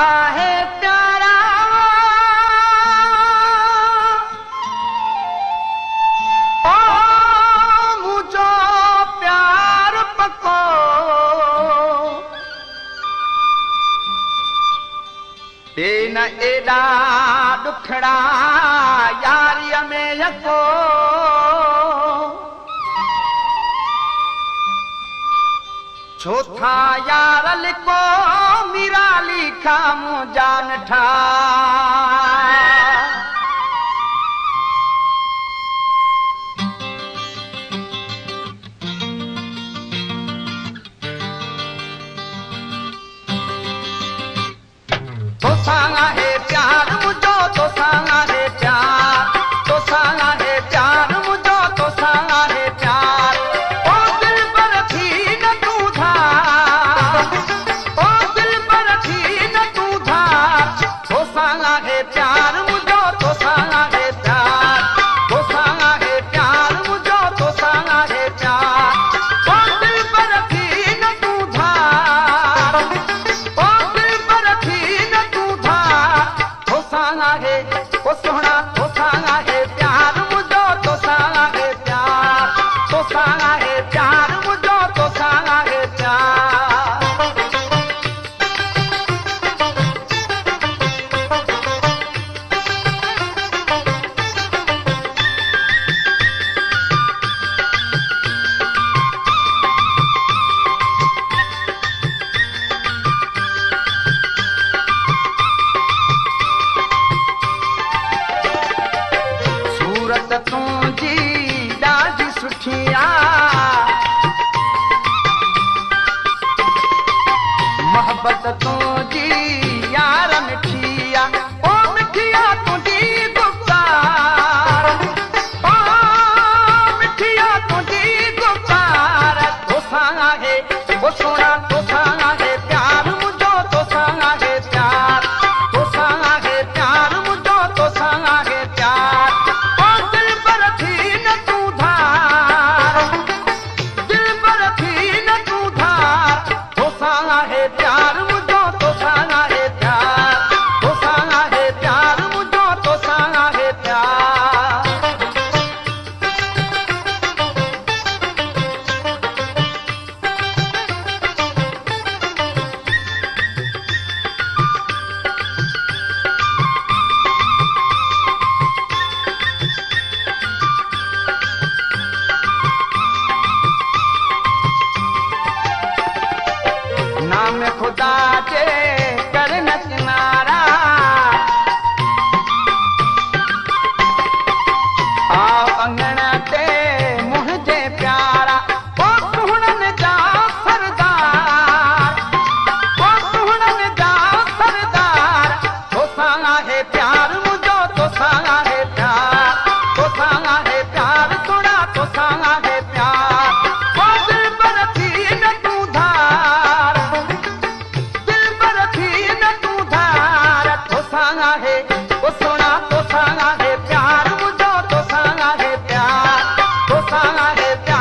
आहे प्यारा ओ मुझो प्यार पको न एॾा ॾुखड़ा यारीअ में यको छो था यार लिको मिराली खामू जान ठा तो सांगा है प्यार मुझो तो सांगा है प्यार तो सांगा है प्यार मुझो तो सांगा है प्यार ओ दिल पर थी न तू था ओ दिल पर थी न तू था तो सांगा है प्यार मुझो तो सांगा है प्यार तो सांगा है प्यार मुझो तो सांगा है प्यार ओ दिल पर थी न तू था ओ दिल पर थी न तू था तो सांगा है ओ सोहना तो सांगा है प्यार मुझो तो सांगा है प्यार तो सांगा है प्यार मुझो तो सांगा है प्यार सूरत तुंहिंजी ॾाढी सुठी मोहब्बत तुंहिंजी यार मिठी ओ मिठिया तुंहिंजी गुफ़्तार ओ मिठिया तुंहिंजी गुफ़्तार तो सांगा है ओ सोना तो सांगा है प्यार मुझो तो सांगा है प्यार तो सांगा है प्यार मुझो तो सांगा है प्यार ओ दिल पर थी न तू धार दिल पर थी न तू धार तो सांगा है प्यार मुझो तो सांगा है प्यार तो सांगा है प्यार मुझो तो सांगा है प्यार नाम खुदा के कर न किनारा आओ अंगण ते मुझे प्यारा ओ सुहणन जा सरदार ओ सुहणन जा सरदार तो सांगा है प्यार मुझो तो सांगा है प्यार तो सांगा है प्यार थोड़ा तो सांगा है प्यार ओ दिल पर थी न तू धार दिल पर थी न तू धार तो सांगा है ओ सोना तो सांगा है प्यार मुझो तो सांगा है प्यार तो सांगा है प्यार